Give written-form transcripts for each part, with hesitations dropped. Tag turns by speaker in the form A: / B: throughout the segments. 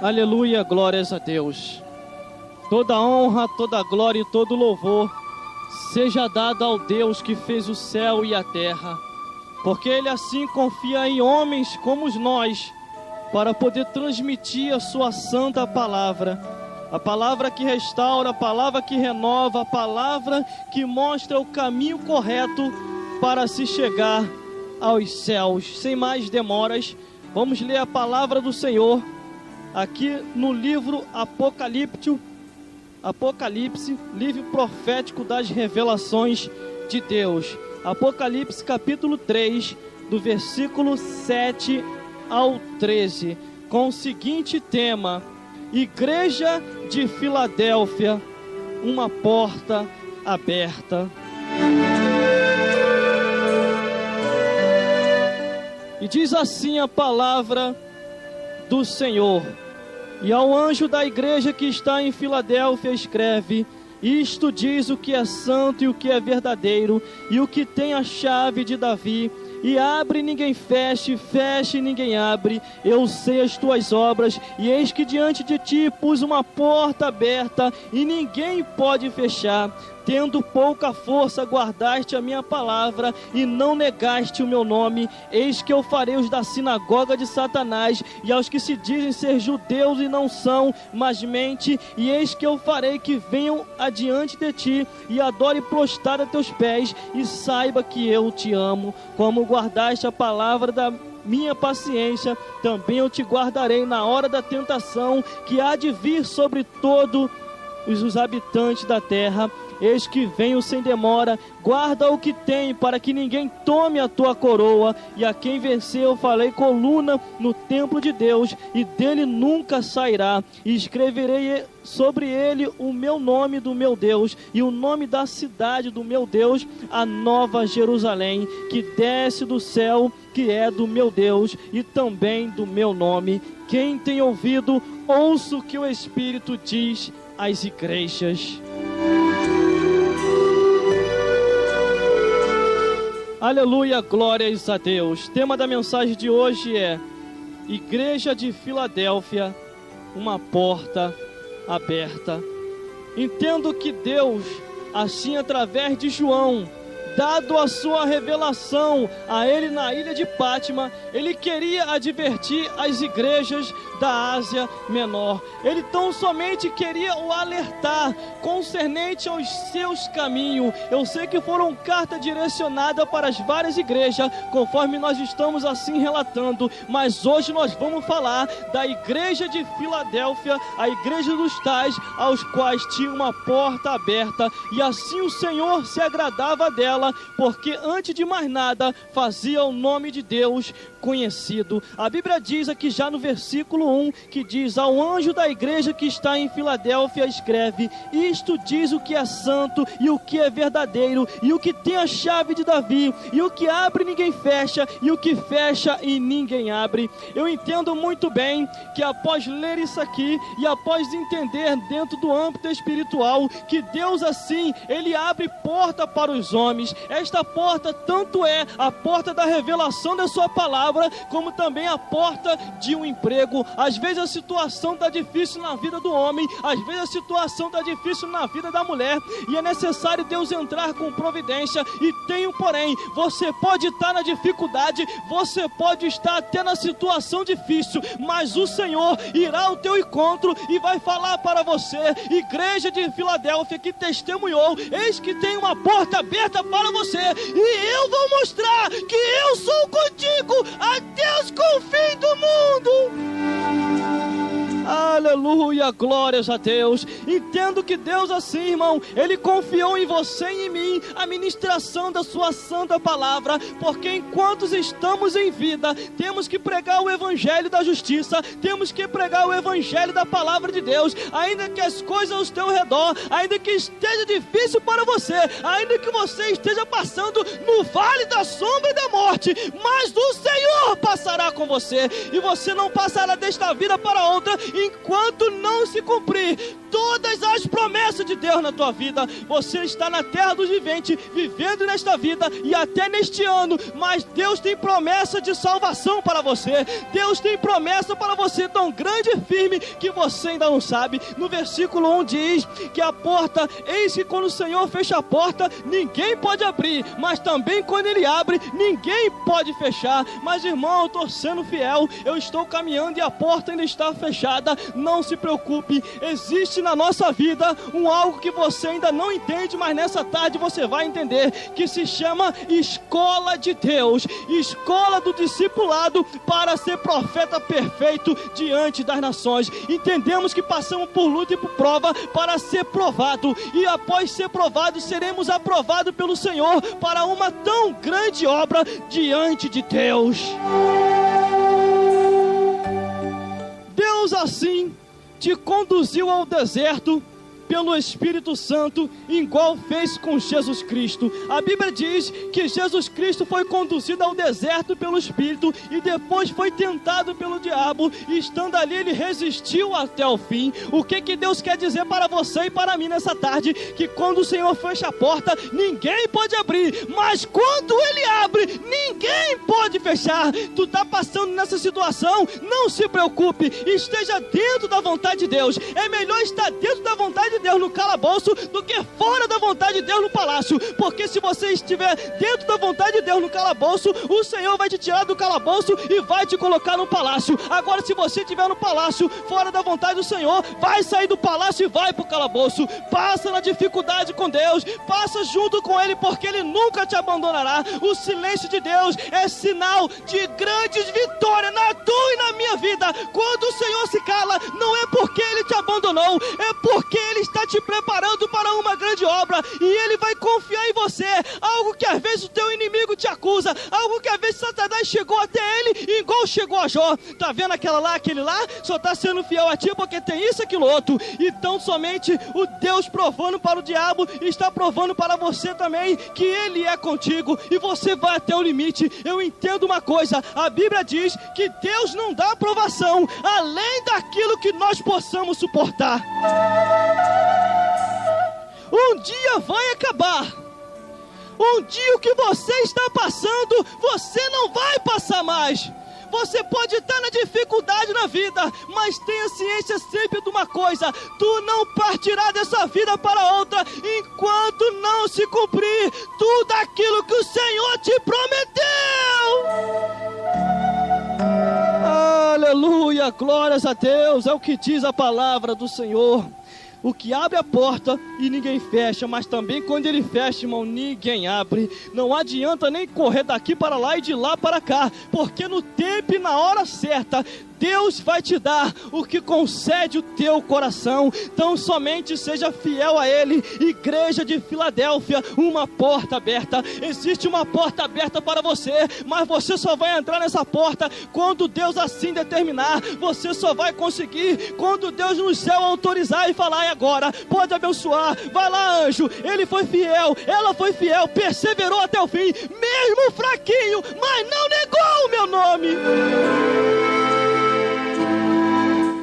A: Aleluia, glórias a Deus. Toda honra, toda glória e todo louvor seja dada ao Deus que fez o céu e a terra, porque Ele assim confia em homens como nós, para poder transmitir a sua santa palavra, a palavra que restaura, a palavra que renova, a palavra que mostra o caminho correto para se chegar aos céus. Sem mais demoras, vamos ler a palavra do Senhor aqui no livro Apocalipse, livro profético das revelações de Deus. Apocalipse capítulo 3, do versículo 7 ao 13, com o seguinte tema: Igreja de Filadélfia, uma porta aberta. E diz assim a palavra do Senhor: E ao anjo da igreja que está em Filadélfia escreve: Isto diz o que é santo e o que é verdadeiro, e o que tem a chave de Davi. E abre e ninguém feche, feche e ninguém abre. Eu sei as tuas obras, e eis que diante de ti pus uma porta aberta, e ninguém pode fechar. Tendo pouca força, guardaste a minha palavra e não negaste o meu nome. Eis que eu farei os da sinagoga de Satanás, e aos que se dizem ser judeus e não são, mas mente. E eis que eu farei que venham adiante de ti e adore prostrar a teus pés, e saiba que eu te amo. Como guardaste a palavra da minha paciência, também eu te guardarei na hora da tentação que há de vir sobre todos os habitantes da terra. Eis que venho sem demora, guarda o que tem, para que ninguém tome a tua coroa. E a quem vencer eu farei coluna no templo de Deus, e dele nunca sairá. E escreverei sobre ele o meu nome do meu Deus, e o nome da cidade do meu Deus, a nova Jerusalém, que desce do céu, que é do meu Deus, e também do meu nome. Quem tem ouvido, ouça o que o Espírito diz às igrejas. Aleluia, glórias a Deus. O tema da mensagem de hoje é Igreja de Filadélfia, uma porta aberta. Entendo que Deus, assim através de João, dado a sua revelação a ele na ilha de Pátima, ele queria advertir as igrejas da Ásia Menor. Ele tão somente queria o alertar concernente aos seus caminhos. Eu sei que foram cartas direcionadas para as várias igrejas, conforme nós estamos assim relatando, mas hoje nós vamos falar da igreja de Filadélfia, a igreja dos tais aos quais tinha uma porta aberta, e assim o Senhor se agradava dela, porque antes de mais nada fazia o nome de Deus conhecido. A Bíblia diz aqui já no versículo 1, que diz: Ao anjo da igreja que está em Filadélfia escreve: Isto diz o que é santo e o que é verdadeiro, e o que tem a chave de Davi, e o que abre ninguém fecha, e o que fecha e ninguém abre. Eu entendo muito bem que após ler isso aqui e após entender dentro do âmbito espiritual que Deus assim, Ele abre porta para os homens. Esta porta tanto é a porta da revelação da sua palavra, como também a porta de um emprego. Às vezes a situação está difícil na vida do homem, às vezes a situação está difícil na vida da mulher, e é necessário Deus entrar com providência. E tem um porém: você pode estar na dificuldade, você pode estar até na situação difícil, mas o Senhor irá ao teu encontro e vai falar para você: igreja de Filadélfia que testemunhou, eis que tem uma porta aberta para você, e eu vou mostrar que eu sou contigo até os confins do mundo. Aleluia, glórias a Deus. Entendo que Deus assim, irmão, Ele confiou em você e em mim a ministração da sua santa palavra, porque enquanto estamos em vida, temos que pregar o evangelho da justiça, temos que pregar o evangelho da palavra de Deus, ainda que as coisas ao teu redor, ainda que esteja difícil para você, ainda que você esteja passando no vale da sombra e da morte, mas o Senhor passará com você, e você não passará desta vida para outra, enquanto não se cumprir todas as promessas de Deus na tua vida. Você está na terra dos viventes, vivendo nesta vida e até neste ano, mas Deus tem promessa de salvação para você. Deus tem promessa para você tão grande e firme que você ainda não sabe. No versículo 1 diz que a porta, eis que quando o Senhor fecha a porta, ninguém pode abrir, mas também quando Ele abre, ninguém pode fechar. Mas irmão, eu estou sendo fiel, eu estou caminhando e a porta ainda está fechada. Não se preocupe, existe na nossa vida algo que você ainda não entende, mas nessa tarde você vai entender, que se chama escola de Deus, escola do discipulado para ser profeta perfeito diante das nações. Entendemos que passamos por luta e por prova para ser provado, e após ser provado, seremos aprovados pelo Senhor para uma tão grande obra diante de Deus. Deus assim te conduziu ao deserto pelo Espírito Santo, igual fez com Jesus Cristo. A Bíblia diz que Jesus Cristo foi conduzido ao deserto pelo Espírito e depois foi tentado pelo diabo, e estando ali ele resistiu até o fim. O que Deus quer dizer para você e para mim nessa tarde? Que quando o Senhor fecha a porta, ninguém pode abrir, mas quando Ele abre, ninguém pode fechar. Tu está passando nessa situação, não se preocupe, esteja dentro da vontade de Deus. É melhor estar dentro da vontade de Deus no calabouço do que fora da vontade de Deus no palácio, porque se você estiver dentro da vontade de Deus no calabouço, o Senhor vai te tirar do calabouço e vai te colocar no palácio. Agora, se você estiver no palácio fora da vontade do Senhor, vai sair do palácio e vai para o calabouço. Passa na dificuldade com Deus, passa junto com Ele, porque Ele nunca te abandonará. O silêncio de Deus é sinal de grandes vitórias na tua e na minha vida. Quando o Senhor se cala, não é porque Ele te abandonou, é porque Ele está te preparando para uma grande obra, e Ele vai confiar em você. Algo que às vezes o teu inimigo te acusa, algo que às vezes Satanás chegou até ele igual chegou a Jó. Tá vendo aquele lá só está sendo fiel a ti porque tem isso, aquilo, outro. Então somente o Deus provando para o diabo está provando para você também que Ele é contigo, e você vai até o limite. Eu entendo uma coisa, a Bíblia diz que Deus não dá aprovação além daquilo que nós possamos suportar. Um dia vai acabar. Um dia o que você está passando, você não vai passar mais. Você pode estar na dificuldade na vida, mas tenha ciência sempre de uma coisa: tu não partirá dessa vida para outra enquanto não se cumprir tudo aquilo que o Senhor te prometeu. Aleluia, glórias a Deus. É o que diz a palavra do Senhor. O que abre a porta e ninguém fecha, mas também quando Ele fecha, irmão, ninguém abre. Não adianta nem correr daqui para lá e de lá para cá, porque no tempo e na hora certa, Deus vai te dar o que concede o teu coração. Então somente seja fiel a Ele. Igreja de Filadélfia, uma porta aberta. Existe uma porta aberta para você, mas você só vai entrar nessa porta quando Deus assim determinar. Você só vai conseguir quando Deus no céu autorizar e falar: e agora? Pode abençoar. Vai lá, anjo. Ele foi fiel, ela foi fiel, perseverou até o fim, mesmo fraquinho, mas não negou o meu nome.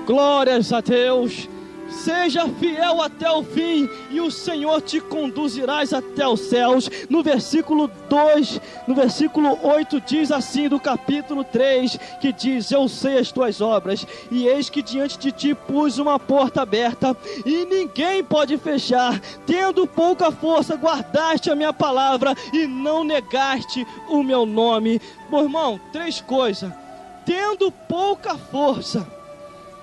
A: Glórias a Deus. Seja fiel até o fim e o Senhor te conduzirás até os céus. No versículo 2, no versículo 8 diz assim do capítulo 3, que diz: eu sei as tuas obras, e eis que diante de ti pus uma porta aberta, e ninguém pode fechar. Tendo pouca força, guardaste a minha palavra, e não negaste o meu nome. Meu irmão, três coisas: tendo pouca força.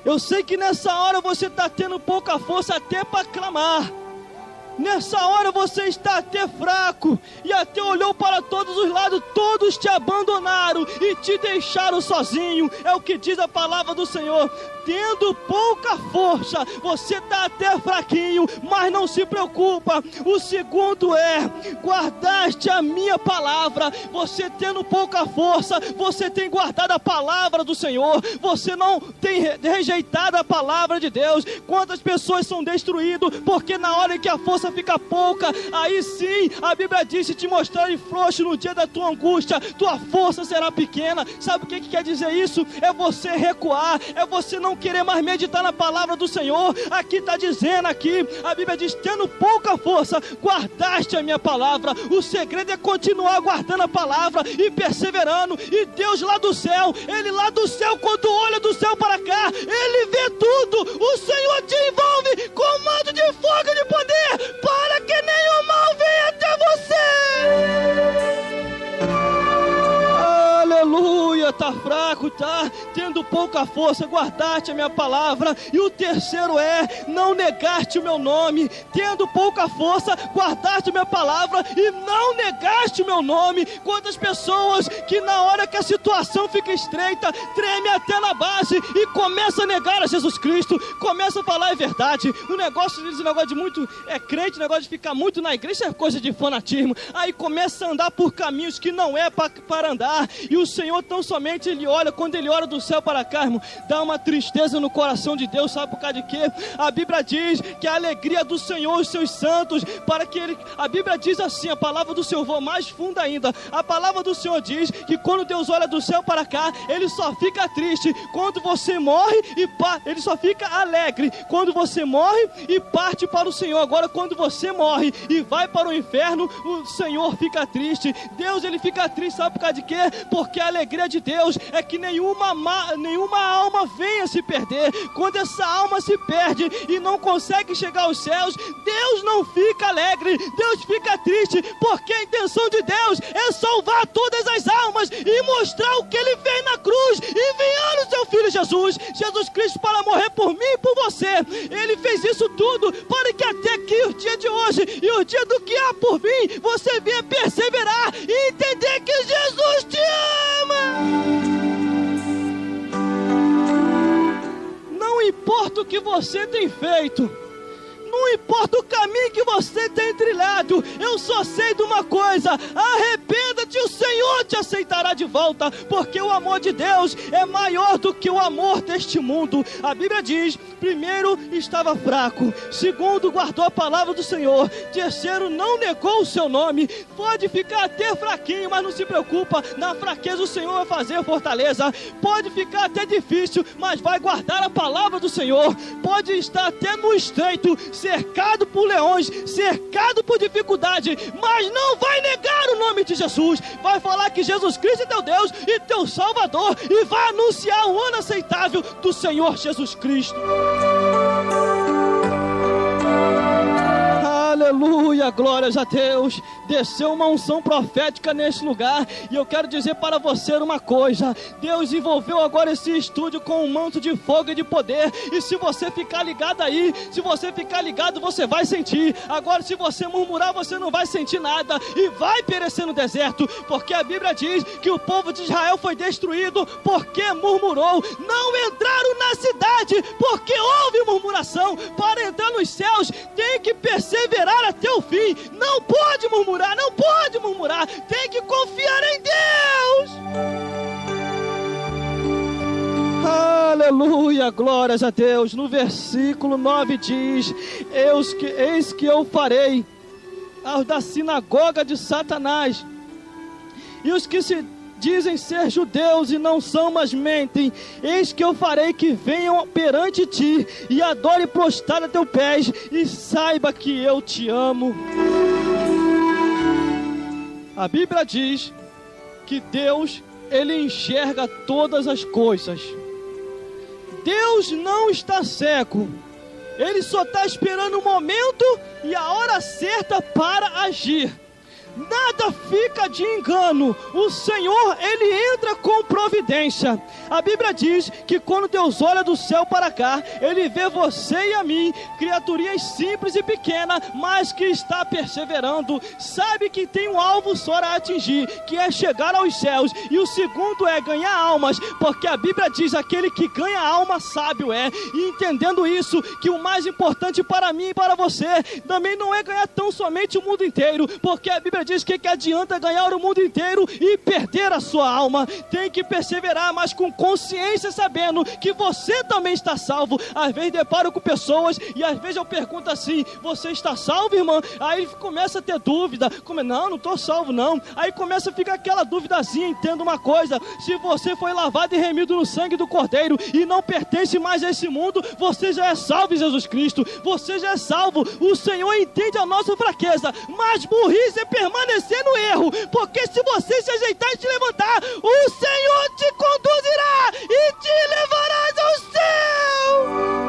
A: Eu sei que nessa hora você está tendo pouca força até para clamar. Nessa hora você está até fraco, e até olhou para todos os lados, todos te abandonaram e te deixaram sozinho. É o que diz a palavra do Senhor. Tendo pouca força, você está até fraquinho, mas não se preocupa. O segundo é: guardaste a minha palavra. Você tendo pouca força, você tem guardado a palavra do Senhor. Você não tem rejeitado a palavra de Deus. Quantas pessoas são destruídas porque na hora em que a força força fica pouca, aí sim, a Bíblia diz, se te mostrarem frouxo no dia da tua angústia, tua força será pequena. Sabe o que quer dizer isso? É você recuar, é você não querer mais meditar na palavra do Senhor. Aqui está dizendo, a Bíblia diz, tendo pouca força, guardaste a minha palavra. O segredo é continuar guardando a palavra e perseverando. E Deus lá do céu, Ele lá do céu, quando olha do céu para cá, Ele vê tudo. O Senhor te envolve com mando de fogo e de poder, para que nenhum mal venha até você. Aleluia, tá fraco, tá tendo pouca força, guardaste a minha palavra. E o terceiro é, não negaste o meu nome. Tendo pouca força, guardaste a minha palavra e não negaste o meu nome. Quantas pessoas que na hora que a situação fica estreita, treme até na base e começa a negar a Jesus Cristo, começa a falar a verdade. O negócio de muito crente, o negócio de ficar muito na igreja é coisa de fanatismo. Aí começa a andar por caminhos que não é para andar. E o Senhor tão somente Ele olha, quando Ele olha do céu para cá, irmão, dá uma tristeza no coração de Deus. Sabe por causa de quê? A Bíblia diz que a alegria do Senhor, os seus santos, para que Ele, a Bíblia diz assim, a palavra do Senhor, vou mais funda ainda, a palavra do Senhor diz que quando Deus olha do céu para cá, Ele só fica triste quando você morre Ele só fica alegre quando você morre e parte para o Senhor. Agora quando você morre e vai para o inferno, o Senhor fica triste. Deus, Ele fica triste, sabe por causa de quê? Porque a alegria de Deus é que nenhuma alma venha se perder. Quando essa alma se perde e não consegue chegar aos céus, Deus não fica alegre, Deus fica triste, porque a intenção de Deus é salvar todas as almas e mostrar o que Ele fez na cruz, enviando o seu Filho Jesus Cristo para morrer por mim e por você. Ele fez isso tudo para que até aqui, o dia de hoje e o dia do que há por vir, você venha perseverar e entender que Jesus te ama. Não importa o que você tem feito, não importa o caminho que você tem trilhado, eu só sei de uma coisa: arrependa-te, o Senhor te aceitará de volta, porque o amor de Deus é maior do que o amor deste mundo. A Bíblia diz, primeiro, estava fraco, segundo, guardou a palavra do Senhor, terceiro, não negou o seu nome. Pode ficar até fraquinho, mas não se preocupa, na fraqueza o Senhor vai fazer fortaleza. Pode ficar até difícil, mas vai guardar a palavra do Senhor. Pode estar até no estreito, cercado por leões, cercado por dificuldade, mas não vai negar o nome de Jesus. Vai falar que Jesus Cristo é teu Deus e teu Salvador, e vai anunciar o ano aceitável do Senhor Jesus Cristo. Aleluia, glórias a Deus. Desceu uma unção profética neste lugar, e eu quero dizer para você uma coisa: Deus envolveu agora esse estúdio com um manto de fogo e de poder, e se você ficar ligado aí, se você ficar ligado, você vai sentir. Agora, se você murmurar, você não vai sentir nada e vai perecer no deserto, porque a Bíblia diz que o povo de Israel foi destruído porque murmurou. Não entraram na cidade porque houve murmuração. Para entrar nos céus tem que perseverar até o fim. Não pode murmurar, não pode murmurar, tem que confiar em Deus. Aleluia, glórias a Deus. No versículo 9 diz: eis que eu farei aos da sinagoga de Satanás, e os que se dizem ser judeus e não são, mas mentem, eis que eu farei que venham perante ti e adore prostrado a teus pés, e saiba que eu te amo. A Bíblia diz que Deus, Ele enxerga todas as coisas. Deus não está cego, Ele só está esperando o momento e a hora certa para agir. Nada fica de engano. O Senhor, Ele entra com providência. A Bíblia diz que quando Deus olha do céu para cá, Ele vê você e a mim, criaturinhas simples e pequenas, mas que está perseverando. Sabe que tem um alvo só a atingir, que é chegar aos céus. E o segundo é ganhar almas, porque a Bíblia diz: aquele que ganha alma sábio é. E entendendo isso, que o mais importante para mim e para você também não é ganhar tão somente o mundo inteiro, porque a Bíblia Bíblia diz que adianta ganhar o mundo inteiro e perder a sua alma. Tem que perseverar, mas com consciência, sabendo que você também está salvo. Às vezes deparo com pessoas e às vezes eu pergunto assim: você está salvo, irmã? Aí começa a ter dúvida, não estou salvo não. Aí começa a ficar aquela duvidazinha. Entenda uma coisa: se você foi lavado e remido no sangue do Cordeiro e não pertence mais a esse mundo, você já é salvo em Jesus Cristo. Você já é salvo. O Senhor entende a nossa fraqueza, mas burrice é permanecer no erro, porque se você se ajeitar e te levantar, o Senhor te conduzirá e te levarás ao céu.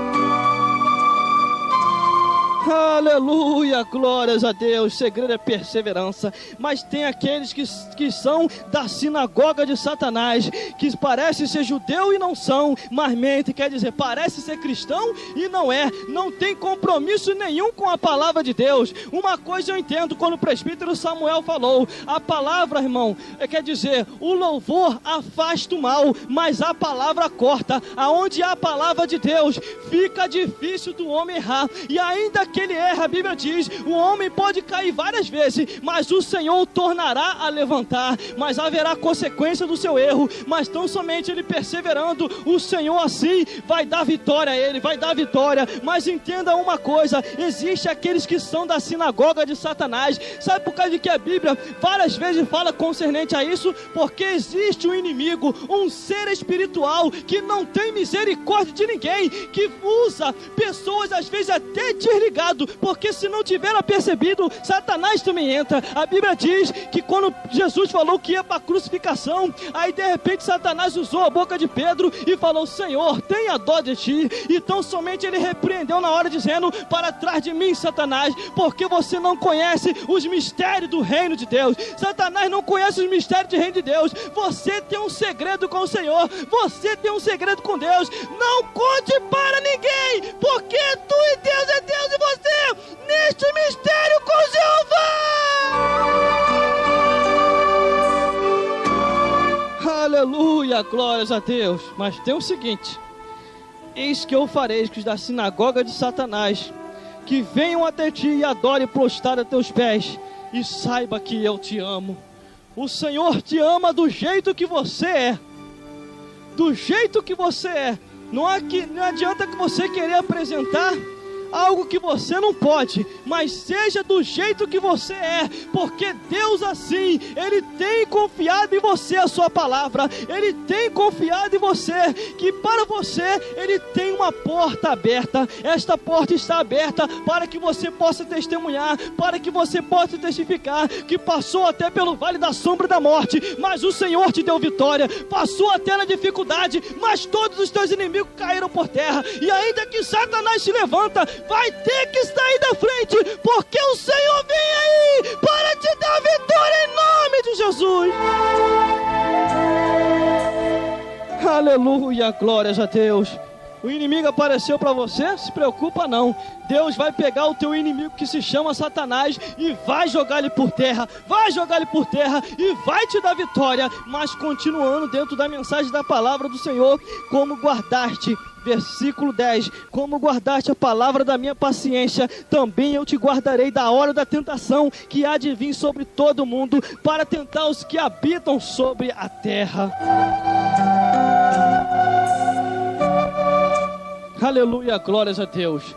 A: Aleluia, glórias a Deus. O segredo é perseverança. Mas tem aqueles que são da sinagoga de Satanás, que parece ser judeu e não são, mas mente, quer dizer, parece ser cristão e não é, não tem compromisso nenhum com a palavra de Deus. Uma coisa eu entendo, quando o presbítero Samuel falou, a palavra, irmão, quer dizer, o louvor afasta o mal, mas a palavra corta. Aonde há a palavra de Deus, fica difícil do homem errar, e ainda que ele erra, a Bíblia diz, o homem pode cair várias vezes, mas o Senhor o tornará a levantar, mas haverá consequência do seu erro, mas tão somente ele perseverando, o Senhor assim vai dar vitória a ele, vai dar vitória. Mas entenda uma coisa, existe aqueles que são da sinagoga de Satanás. Sabe por causa de que a Bíblia várias vezes fala concernente a isso? Porque existe um inimigo, um ser espiritual que não tem misericórdia de ninguém, que usa pessoas às vezes até desligadas, porque se não tiver percebido, Satanás também entra. A Bíblia diz que quando Jesus falou que ia para a crucificação, aí de repente Satanás usou a boca de Pedro e falou: Senhor, tenha dó de ti. Então somente ele repreendeu na hora, dizendo: para trás de mim, Satanás, porque você não conhece os mistérios do reino de Deus. Satanás não conhece os mistérios do reino de Deus. Você tem um segredo com o Senhor, você tem um segredo com Deus. Não conte para ninguém, porque tu e Deus é Deus e você neste mistério com Jeová. Aleluia, glórias a Deus. Mas tem o seguinte: eis que eu farei que os da sinagoga de Satanás que venham até ti e adorem prostrado a teus pés, e saiba que eu te amo. O Senhor te ama do jeito que você é, do jeito que você é. Não adianta que você querer apresentar algo que você não pode, mas seja do jeito que você é, porque Deus assim, Ele tem confiado em você a sua palavra, Ele tem confiado em você, que para você Ele tem uma porta aberta. Esta porta está aberta para que você possa testemunhar, para que você possa testificar que passou até pelo vale da sombra da morte, mas o Senhor te deu vitória. Passou até na dificuldade, mas todos os teus inimigos caíram por terra, e ainda que Satanás se levanta, vai ter que sair da frente, porque o Senhor vem aí para te dar vitória em nome de Jesus. Aleluia, glórias a Deus. O inimigo apareceu para você? Se preocupa não. Deus vai pegar o teu inimigo que se chama Satanás e vai jogar ele por terra. Vai jogar ele por terra e vai te dar vitória. Mas continuando dentro da mensagem da palavra do Senhor, como guardaste, versículo 10, como guardaste a palavra da minha paciência, também eu te guardarei da hora da tentação que há de vir sobre todo mundo, para tentar os que habitam sobre a terra. Aleluia, glórias a Deus.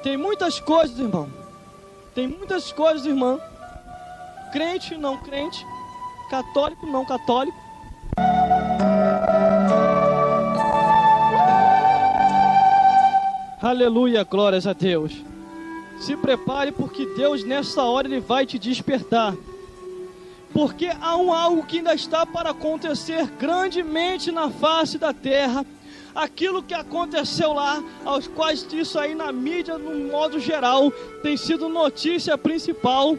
A: Tem muitas coisas, irmão. Tem muitas coisas, irmã. Crente, não crente. Católico, não católico. Aleluia, glórias a Deus. Se prepare, porque Deus nessa hora Ele vai te despertar. Porque há algo que ainda está para acontecer grandemente na face da terra. Aquilo que aconteceu lá, aos quais isso aí na mídia, no modo geral, tem sido notícia principal.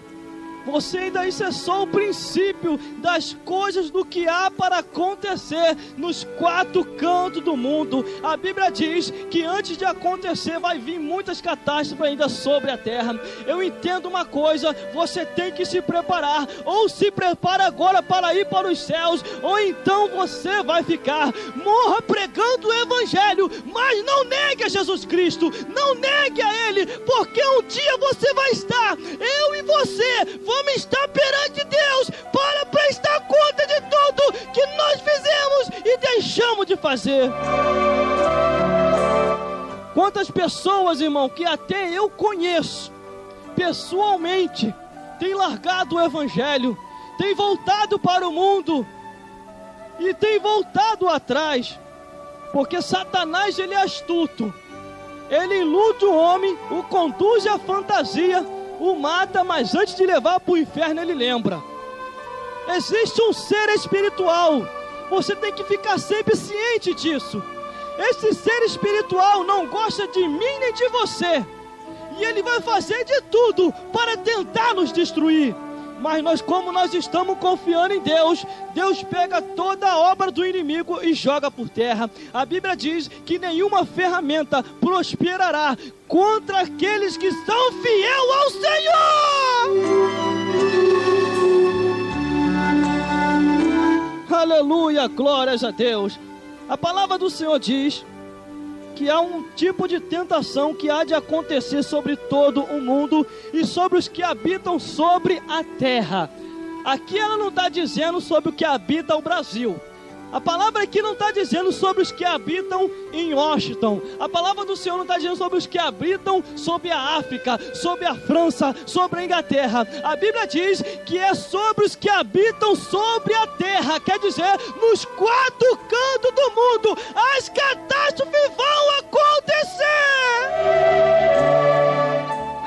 A: Você ainda isso é só o princípio das coisas do que há para acontecer nos quatro cantos do mundo. A Bíblia diz que antes de acontecer vai vir muitas catástrofes ainda sobre a terra. Eu entendo uma coisa: você tem que se preparar. Ou se prepara agora para ir para os céus, ou então você vai ficar. Morra pregando o Evangelho, mas não negue a Jesus Cristo, não negue a Ele, porque um dia você vai estar, eu e você, vamos estar perante Deus para prestar conta de tudo que nós fizemos e deixamos de fazer. Quantas pessoas, irmão, que até eu conheço pessoalmente, têm largado o Evangelho, têm voltado para o mundo e têm voltado atrás, porque Satanás, ele é astuto, ele ilude o homem, o conduz à fantasia, o mata, mas antes de levar para o inferno ele lembra. Existe um ser espiritual, você tem que ficar sempre ciente disso. Esse ser espiritual não gosta de mim nem de você, e ele vai fazer de tudo para tentar nos destruir. Mas nós, como nós estamos confiando em Deus, Deus pega toda a obra do inimigo e joga por terra. A Bíblia diz que nenhuma ferramenta prosperará contra aqueles que são fiéis ao Senhor. Aleluia, glórias a Deus. A palavra do Senhor diz que há um tipo de tentação que há de acontecer sobre todo o mundo e sobre os que habitam sobre a terra. Aqui ela não está dizendo sobre o que habita o Brasil. A palavra aqui não está dizendo sobre os que habitam em Washington. A palavra do Senhor não está dizendo sobre os que habitam sobre a África, sobre a França, sobre a Inglaterra. A Bíblia diz que é sobre os que habitam sobre a terra. Quer dizer, nos quatro cantos do mundo, as catástrofes vão acontecer.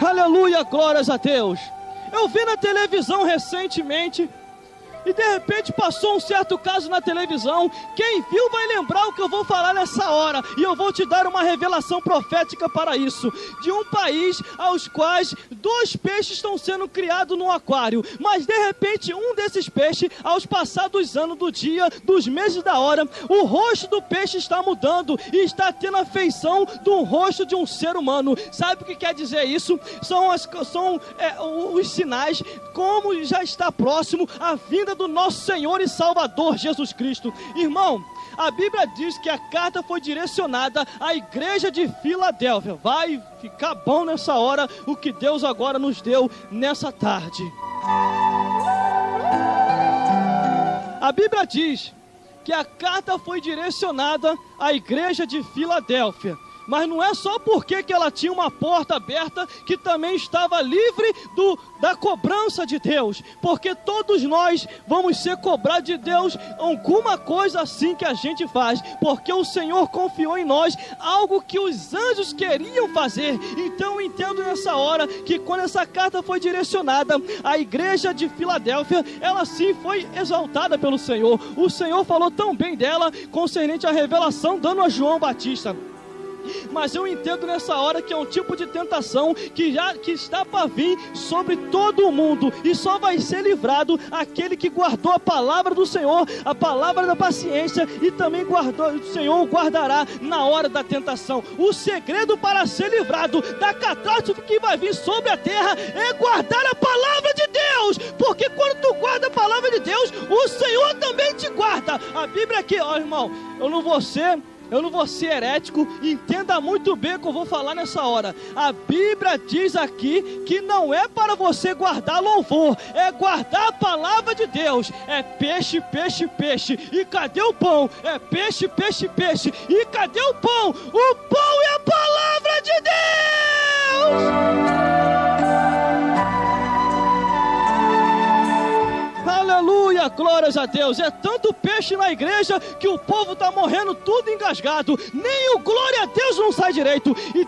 A: Aleluia, glórias a Deus. Eu vi na televisão recentemente, e de repente passou um certo caso na televisão. Quem viu vai lembrar o que eu vou falar nessa hora, e eu vou te dar uma revelação profética para isso. De um país aos quais 2 peixes estão sendo criados no aquário, mas de repente um desses peixes, aos passados anos do dia, dos meses da hora, o rosto do peixe está mudando e está tendo a feição do rosto de um ser humano. Sabe o que quer dizer isso? São os sinais, como já está próximo a vinda do nosso Senhor e Salvador Jesus Cristo. Irmão, a Bíblia diz que a carta foi direcionada à igreja de Filadélfia. Vai ficar bom nessa hora o que Deus agora nos deu nessa tarde. A Bíblia diz que a carta foi direcionada à igreja de Filadélfia. Mas não é só porque que ela tinha uma porta aberta que também estava livre da cobrança de Deus, porque todos nós vamos ser cobrados de Deus alguma coisa assim que a gente faz, porque o Senhor confiou em nós algo que os anjos queriam fazer. Então eu entendo nessa hora que quando essa carta foi direcionada à igreja de Filadélfia, ela sim foi exaltada pelo Senhor. O Senhor falou tão bem dela concernente à revelação dando a João Batista. Mas eu entendo nessa hora que é um tipo de tentação que está para vir sobre todo o mundo, e só vai ser livrado aquele que guardou a palavra do Senhor, a palavra da paciência, e também o Senhor o guardará na hora da tentação. O segredo para ser livrado da catástrofe que vai vir sobre a terra é guardar a palavra de Deus, porque quando tu guarda a palavra de Deus, o Senhor também te guarda. A Bíblia aqui, ó irmão, eu não vou ser herético, entenda muito bem o que eu vou falar nessa hora. A Bíblia diz aqui que não é para você guardar louvor, é guardar a palavra de Deus. É peixe, peixe, peixe, e cadê o pão? É peixe, peixe, peixe, e cadê o pão? O pão é a palavra de Deus! Aleluia, glórias a Deus. É tanto peixe na igreja que o povo está morrendo tudo engasgado, nem o glória a Deus não sai direito. E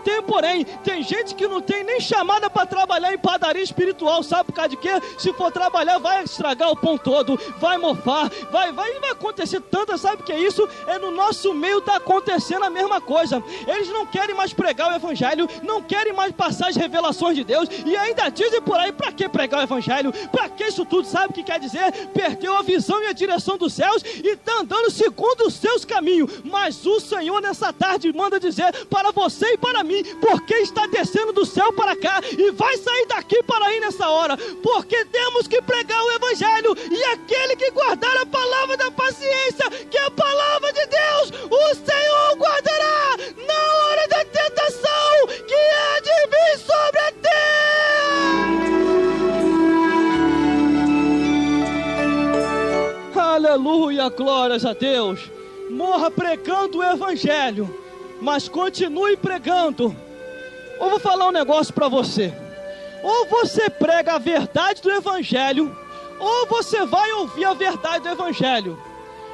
A: tem gente que não tem nem chamada para trabalhar em padaria espiritual. Sabe por causa de quê? Se for trabalhar vai estragar o pão todo, vai mofar, vai acontecer tanta. Sabe o que é isso? É no nosso meio está acontecendo a mesma coisa. Eles não querem mais pregar o evangelho, não querem mais passar as revelações de Deus, e ainda dizem por aí: para que pregar o evangelho? Para que isso tudo? Sabe o que quer dizer? Perdeu a visão e a direção dos céus e está andando segundo os seus caminhos. Mas o Senhor nessa tarde manda dizer para você e para mim, porque está descendo do céu para cá e vai sair daqui para ir nessa hora, porque temos que pregar o evangelho, e aquele que guardar a palavra da paciência, que é a palavra de Deus, o Senhor guarda glórias a Deus. Morra pregando o evangelho, mas continue pregando. Eu vou falar um negócio para você. Ou você prega a verdade do evangelho, ou você vai ouvir a verdade do evangelho.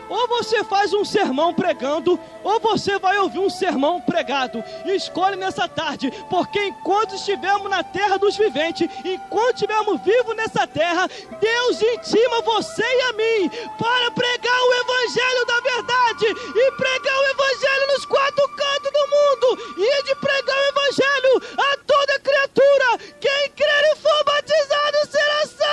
A: Ou você faz um sermão pregando, ou você vai ouvir um sermão pregado. Escolhe nessa tarde, porque enquanto estivermos na terra dos viventes, enquanto estivermos vivos nessa terra, Deus intima você e a mim para pregar o evangelho da verdade e pregar o evangelho nos quatro cantos do mundo e de pregar o evangelho a toda criatura. Quem crer e for batizado será salvo.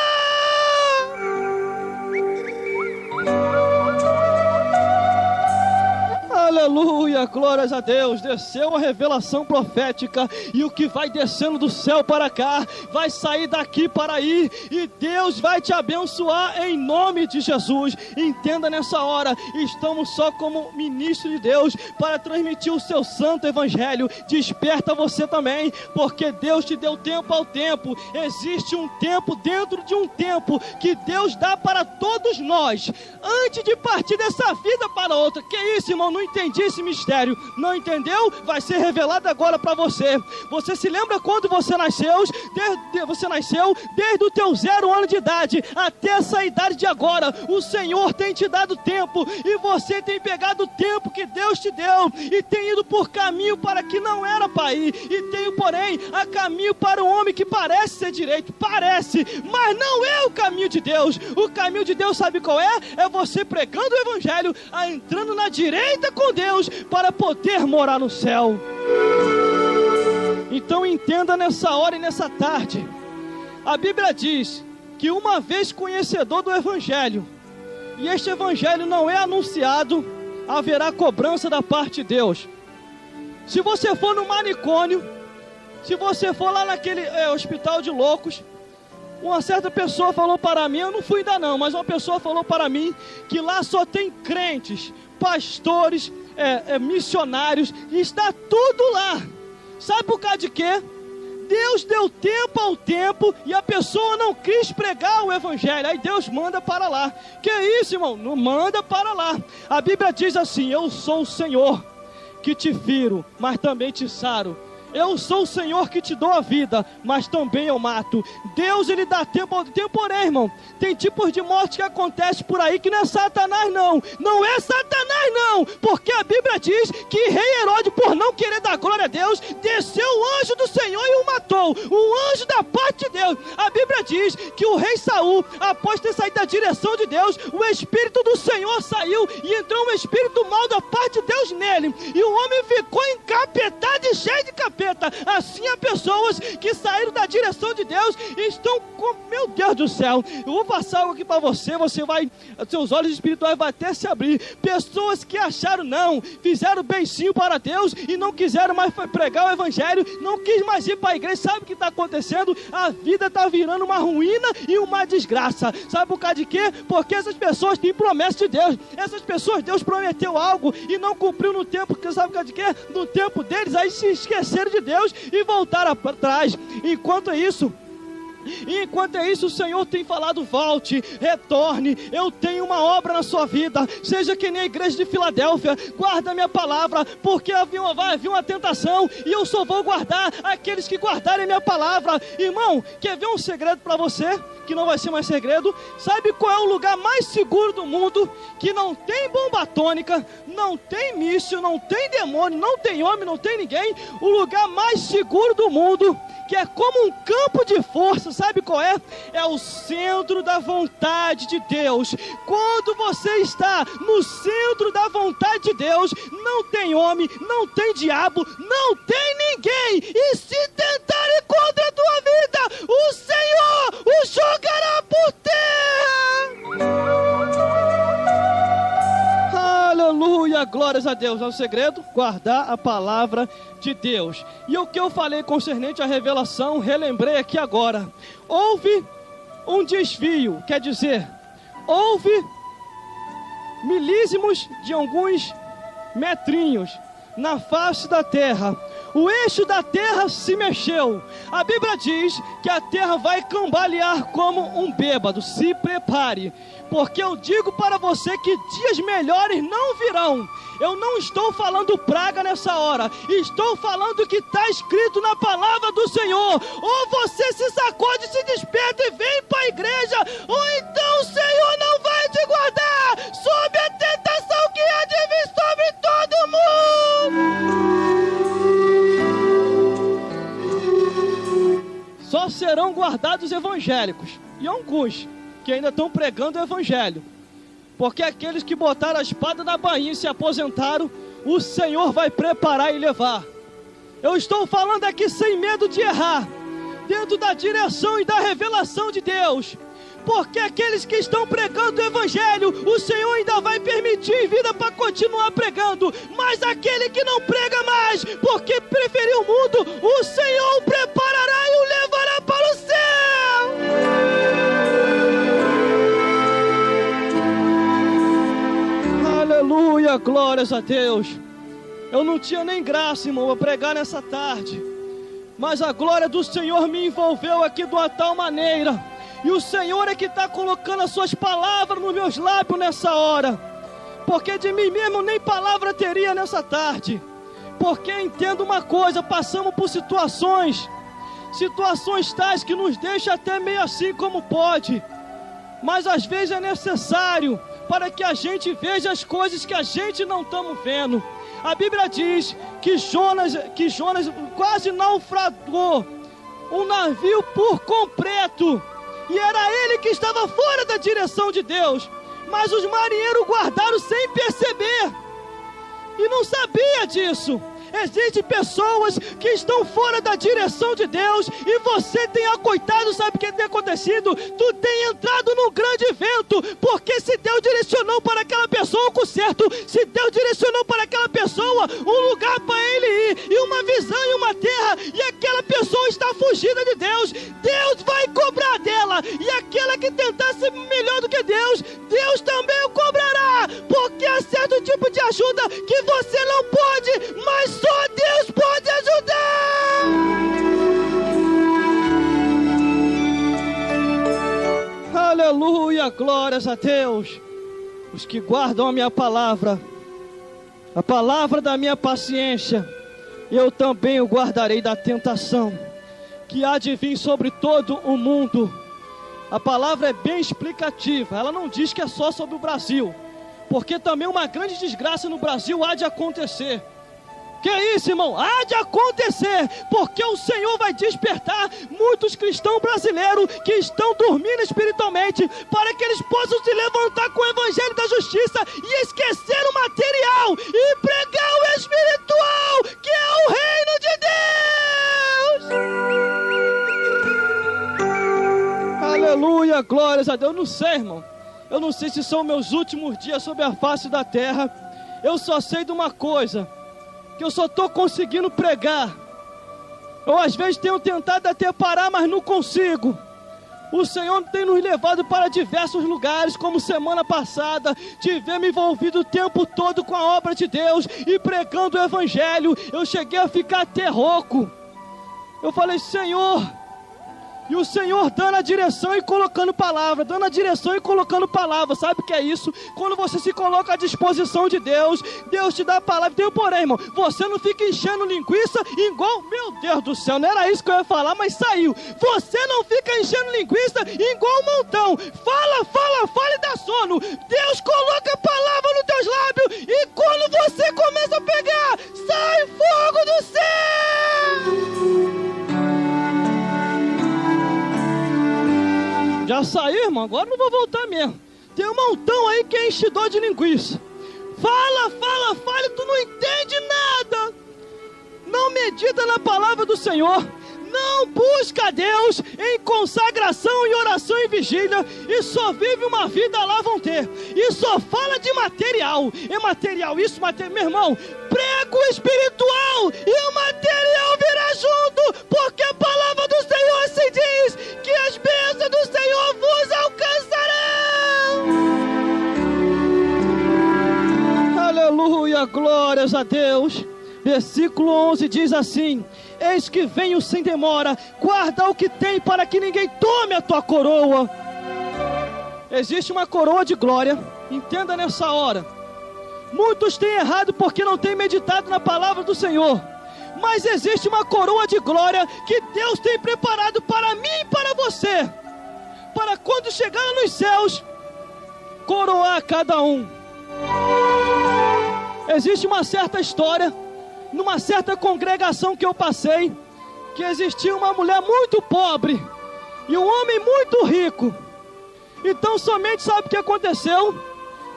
A: Aleluia, glórias a Deus. Desceu a revelação profética, e o que vai descendo do céu para cá vai sair daqui para aí, e Deus vai te abençoar em nome de Jesus. Entenda nessa hora, estamos só como ministro de Deus para transmitir o seu santo evangelho. Desperta você também, porque Deus te deu tempo ao tempo. Existe um tempo dentro de um tempo que Deus dá para todos nós, antes de partir dessa vida para outra. Que isso, irmão? Não entendi esse mistério. Não entendeu? Vai ser revelado agora para você. Você se lembra quando você nasceu? Desde o teu 0 ano de idade até essa idade de agora, o Senhor tem te dado tempo, e você tem pegado o tempo que Deus te deu e tem ido por caminho para que não era para ir, e tem, porém, a caminho para um homem que parece ser direito, parece, mas não é o caminho de Deus. O caminho de Deus, sabe qual é? É você pregando o evangelho, entrando na direita com Deus para poder morar no céu. Então entenda nessa hora e nessa tarde, a Bíblia diz que uma vez conhecedor do evangelho, e este evangelho não é anunciado, haverá cobrança da parte de Deus. Se você for no manicômio, se você for lá naquele hospital de loucos, uma certa pessoa falou para mim, eu não fui ainda não, mas uma pessoa falou para mim que lá só tem crentes, pastores, missionários, e está tudo lá. Sabe por causa de quê? Deus deu tempo ao tempo e a pessoa não quis pregar o evangelho, aí Deus manda para lá. Que isso, irmão? Não manda para lá. A Bíblia diz assim: eu sou o Senhor que te firo, mas também te saro. Eu sou o Senhor que te dou a vida, mas também eu mato. Deus, ele dá tempo ao tempo, porém, irmão, tem tipos de morte que acontece por aí que não é Satanás não. Não é Satanás não, porque a Bíblia diz que rei Herodes, por não querer dar glória a Deus, desceu o anjo do Senhor e o matou. O anjo da parte de Deus. A Bíblia diz que o rei Saul, após ter saído da direção de Deus, o Espírito do Senhor saiu e entrou um espírito mal da parte de Deus nele, e o homem ficou encapetado e cheio de capeta. Assim há pessoas que saíram da direção de Deus e estão com, meu Deus do céu, eu vou passar algo aqui para você, seus olhos espirituais vão até se abrir. Pessoas que acharam não, fizeram beicinho para Deus e não quiseram mais pregar o evangelho, não quis mais ir para a igreja. Sabe o que está acontecendo? A vida está virando uma ruína e uma desgraça. Sabe por causa de quê? Porque essas pessoas têm promessa de Deus. Essas pessoas, Deus prometeu algo e não cumpriu no tempo. Porque sabe por causa de quê? No tempo deles, aí se esqueceram de Deus e voltaram atrás. Enquanto isso, o Senhor tem falado: volte, retorne, eu tenho uma obra na sua vida. Seja que nem a igreja de Filadélfia, guarda a minha vai haver uma tentação, e eu só vou guardar aqueles que guardarem a minha palavra. Irmão, quer ver um segredo para você, que não vai ser mais segredo? Sabe qual é o lugar mais seguro do mundo? Que não tem bomba atômica, não tem míssil, não tem demônio, não tem homem, não tem ninguém. O lugar mais seguro do mundo, que é como um campo de força, sabe qual é? É o centro da vontade de Deus. Quando você está no centro da vontade de Deus, não tem homem, não tem diabo, não tem ninguém. E se tentarem contra a tua vida, o Senhor o jogará por terra. Aleluia, glórias a Deus. É o segredo, guardar a palavra de Deus. E o que eu falei concernente à revelação, relembrei aqui agora. Houve um desvio, quer dizer, houve milésimos de alguns metrinhos na face da terra. o eixo da terra se mexeu. A Bíblia diz que a terra vai cambalear como um bêbado. Se prepare, porque eu digo para você que dias melhores não virão. Eu não estou falando praga nessa hora, estou falando que está escrito na palavra do Senhor. Ou você se sacode, se desperta e vem para a igreja, ou então o Senhor não vai te guardar sob a tentação que há de vir sobre todo mundo. Só serão guardados evangélicos e alguns que ainda estão pregando o evangelho, porque aqueles que botaram a espada na bainha e se aposentaram, o Senhor vai preparar e levar. Eu estou falando aqui sem medo de errar, dentro da direção e da revelação de Deus, porque aqueles que estão pregando o evangelho, o Senhor ainda vai permitir vida para continuar pregando, mas aquele que não prega mais, porque preferiu o mundo, o Senhor o preparará e o levará para o céu. Aleluia, glórias a Deus. Eu não tinha nem graça, irmão, a pregar nessa tarde, mas a glória do Senhor me envolveu aqui de uma tal maneira, e o Senhor é que está colocando as suas palavras nos meus lábios nessa hora, porque de mim mesmo nem palavra teria nessa tarde, porque entendo uma coisa, passamos por situações tais que nos deixam até meio assim como pode, mas às vezes é necessário para que a gente veja as coisas que a gente não estamos vendo. A Bíblia diz que Jonas quase naufragou um navio por completo, e era ele que estava fora da direção de Deus, mas os marinheiros guardaram sem perceber, e não sabia disso. Existem pessoas que estão fora da direção de Deus, e você tem acoitado. Sabe o que tem acontecido? Tu tem entrado num grande evento, porque se Deus direcionou para aquela pessoa o certo, se Deus direcionou para aquela pessoa um lugar para ele ir, e uma visão e uma terra, e aquela pessoa está fugida de Deus, Deus vai cobrar dela, e aquela que tentar ser melhor do que Deus, Deus também o cobrará, porque há certo tipo de ajuda que você não pode, mas só Deus pode ajudar. Aleluia, glórias a Deus. Os que guardam a minha palavra, a palavra da minha paciência, eu também o guardarei da tentação que há de vir sobre todo o mundo. A palavra é bem explicativa, ela não diz que é só sobre o Brasil, porque também uma grande desgraça no Brasil há de acontecer. Que é isso, irmão? Há de acontecer, porque o Senhor vai despertar muitos cristãos brasileiros que estão dormindo espiritualmente, para que eles possam se levantar com o evangelho da justiça e esquecer o material e pregar o espiritual, que é o reino de Deus. Aleluia, glórias a Deus. Eu não sei, irmão, eu não sei se são meus últimos dias sobre a face da terra. Eu só sei de uma coisa, que eu só estou conseguindo pregar. Eu às vezes tenho tentado até parar, mas não consigo. O Senhor tem nos levado para diversos lugares, como semana passada, tivemos envolvido o tempo todo com a obra de Deus e pregando o evangelho. Eu cheguei a ficar até rouco. Eu falei, Senhor, e o Senhor dando a direção e colocando palavra, dando a direção e colocando palavra. Sabe o que é isso? Quando você se coloca à disposição de Deus, Deus te dá a palavra. Tem um porém, irmão, você não fica enchendo linguiça igual, meu Deus do céu, não era isso que eu ia falar, mas saiu. Você não fica enchendo linguiça igual um montão. Fala e dá sono. Deus coloca a palavra nos teus lábios, e quando você começa a pegar, sai fogo do céu. Já saiu, irmão? Agora não vou voltar mesmo. Tem um montão aí que é enchidor de linguiça. Fala, e tu não entende nada. Não medita na palavra do Senhor. Não busca a Deus em consagração e oração e vigília, e só vive uma vida lá vão ter, e só fala de material, é material isso, material, meu irmão, prega o espiritual e o material virá junto, porque a palavra do Senhor assim diz, que as bênçãos do Senhor vos alcançarão. Aleluia, glórias a Deus. Versículo 11 diz assim: eis que venho sem demora, guarda o que tem para que ninguém tome a tua coroa. Existe uma coroa de glória, entenda nessa hora. Muitos têm errado porque não têm meditado na palavra do Senhor. Mas existe uma coroa de glória que Deus tem preparado para mim e para você, para quando chegar nos céus, coroar cada um. Existe uma certa história, numa certa congregação que eu passei, que existia uma mulher muito pobre e um homem muito rico. Então somente sabe o que aconteceu?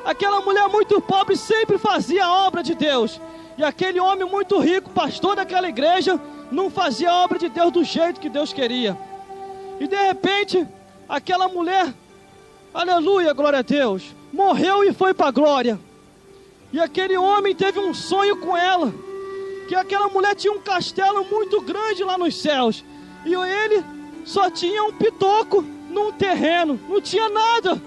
A: Aquela mulher muito pobre sempre fazia a obra de Deus, e aquele homem muito rico, pastor daquela igreja, não fazia a obra de Deus do jeito que Deus queria. E de repente, aquela mulher, aleluia, glória a Deus, morreu e foi para a glória. E aquele homem teve um sonho com ela, que aquela mulher tinha um castelo muito grande lá nos céus, e ele só tinha um pitoco num terreno, não tinha nada,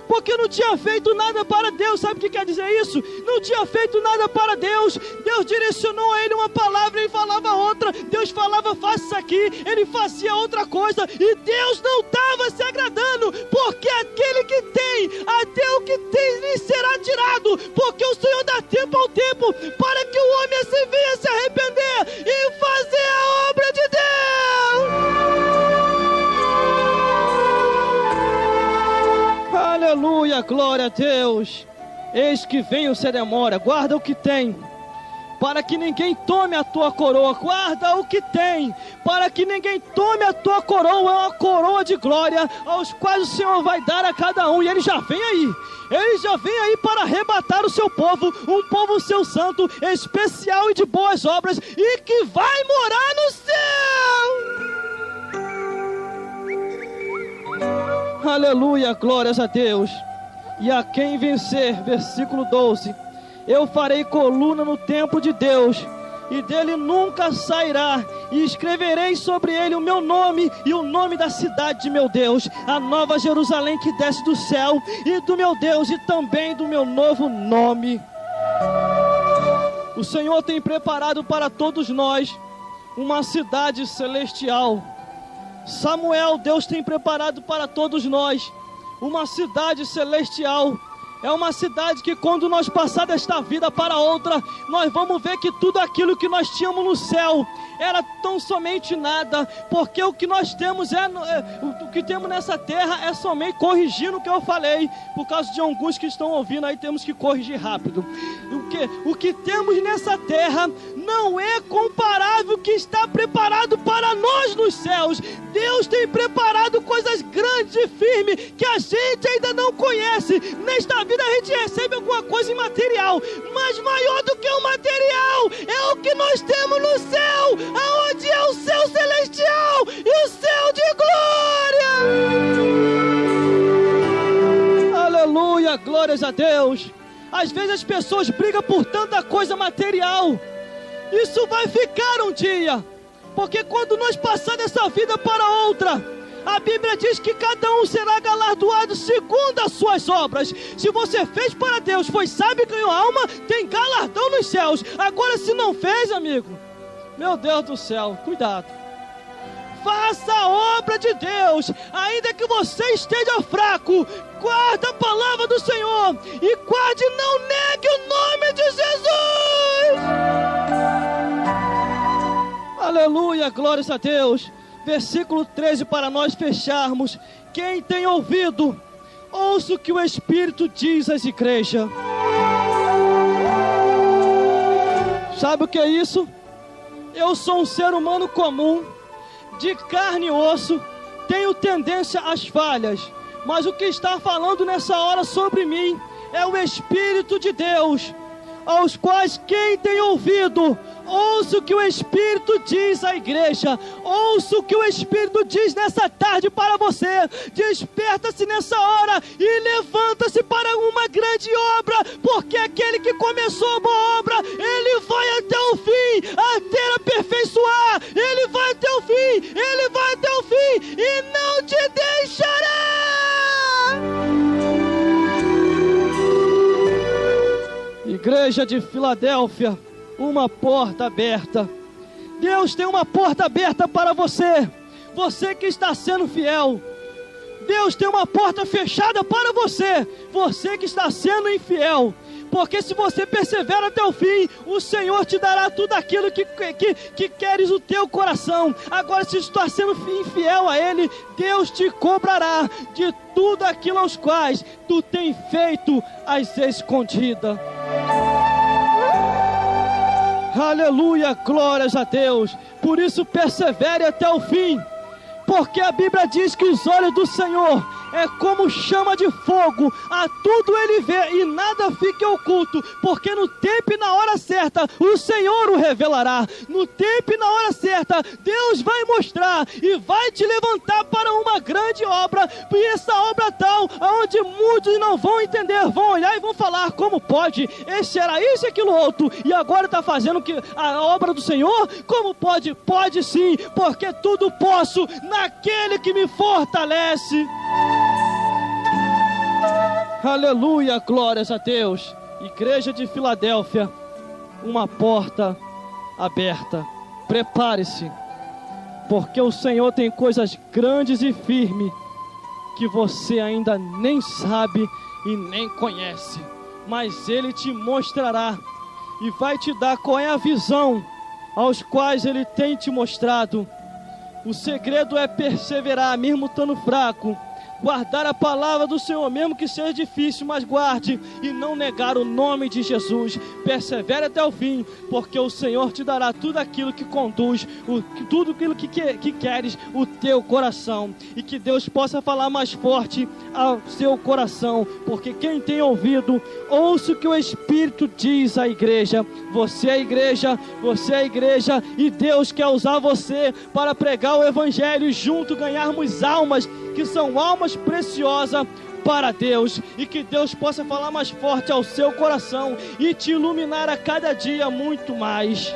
A: porque não tinha feito nada para Deus. Sabe o que quer dizer isso? Não tinha feito nada para Deus. Deus direcionou a ele uma palavra, ele falava outra. Deus falava, faça isso aqui, ele fazia outra coisa, e Deus não estava se agradando, porque aquele que tem, até o que tem lhe será tirado, porque o Senhor dá tempo ao tempo, para que o homem assim venha se arrepender e fazer a obra de Deus. Aleluia, glória a Deus. Eis que venho sem demora, guarda o que tem, para que ninguém tome a tua coroa. Guarda o que tem, para que ninguém tome a tua coroa. É uma coroa de glória, aos quais o Senhor vai dar a cada um. E Ele já vem aí, Ele já vem aí para arrebatar o seu povo, um povo seu santo, especial e de boas obras, e que vai morar no céu. Aleluia, glórias a Deus. E a quem vencer, versículo 12, eu farei coluna no templo de Deus, e dele nunca sairá, e escreverei sobre ele o meu nome e o nome da cidade de meu Deus, a nova Jerusalém que desce do céu, e do meu Deus, e também do meu novo nome. O Senhor tem preparado para todos nós uma cidade celestial. Samuel, Deus tem preparado para todos nós uma cidade celestial. É uma cidade que quando nós passar desta vida para outra, nós vamos ver que tudo aquilo que nós tínhamos no céu era tão somente nada, porque o que nós temos o que temos nessa terra é somente, corrigindo o que eu falei, por causa de alguns que estão ouvindo aí, temos que corrigir rápido. O que temos nessa terra não é comparável ao que está preparado para nós nos céus. Deus tem preparado coisas grandes e firmes que a gente ainda não conhece. Nesta vida a gente recebe alguma coisa imaterial, mas maior do que o material é o que nós temos no céu, aonde é o céu celestial e o céu de glória. Aleluia, glórias a Deus. Às vezes as pessoas brigam por tanta coisa material. Isso vai ficar um dia, porque quando nós passar dessa vida para outra, a Bíblia diz que cada um será galardoado segundo as suas obras. Se você fez para Deus, foi sábio e ganhou alma, tem galardão nos céus. Agora se não fez, amigo, meu Deus do céu, cuidado. Faça a obra de Deus, ainda que você esteja fraco. Guarda a palavra do Senhor e guarde, não negue o nome de Jesus. Aleluia, glórias a Deus. Versículo 13 para nós fecharmos. Quem tem ouvido, ouça o que o Espírito diz às igrejas. Sabe o que é isso? Eu sou um ser humano comum, de carne e osso, tenho tendência às falhas, mas o que está falando nessa hora sobre mim é o Espírito de Deus, aos quais quem tem ouvido, ouça o que o Espírito diz à igreja. Ouça o que o Espírito diz nessa tarde para você. Desperta-se nessa hora e levanta-se para uma grande obra, porque aquele que começou a boa obra, ele vai até o fim, até aperfeiçoar. Ele vai até o fim, ele vai até o fim e não te deixará. Igreja de Filadélfia, uma porta aberta. Deus tem uma porta aberta para você. Você que está sendo fiel. Deus tem uma porta fechada para você. Você que está sendo infiel. Porque se você persevera até o fim, o Senhor te dará tudo aquilo que queres o teu coração. Agora, se está sendo infiel a Ele, Deus te cobrará de tudo aquilo aos quais tu tem feito às escondidas. Aleluia, glórias a Deus. Por isso persevere até o fim. Porque a Bíblia diz que os olhos do Senhor é como chama de fogo, a tudo Ele vê e nada fica oculto, porque no tempo e na hora certa o Senhor o revelará. No tempo e na hora certa Deus vai mostrar e vai te levantar para uma grande obra, e essa obra tal, onde muitos não vão entender, vão olhar e vão falar: como pode? Esse era isso e aquilo outro, e agora está fazendo a obra do Senhor? Como pode? Pode sim, porque tudo posso naquele que me fortalece. Aleluia, glórias a Deus. Igreja de Filadélfia, uma porta aberta. Prepare-se, porque o Senhor tem coisas grandes e firmes que você ainda nem sabe e nem conhece, mas Ele te mostrará e vai te dar qual é a visão aos quais Ele tem te mostrado. O segredo é perseverar, mesmo estando fraco, guardar a palavra do Senhor, mesmo que seja difícil, mas guarde e não negar o nome de Jesus. Persevere até o fim, porque o Senhor te dará tudo aquilo que conduz, tudo aquilo que queres o teu coração, e que Deus possa falar mais forte ao seu coração, porque quem tem ouvido, ouça o que o Espírito diz à igreja. Você é a igreja, você é a igreja, e Deus quer usar você para pregar o Evangelho e junto ganharmos almas, que são almas preciosas para Deus, e que Deus possa falar mais forte ao seu coração e te iluminar a cada dia muito mais.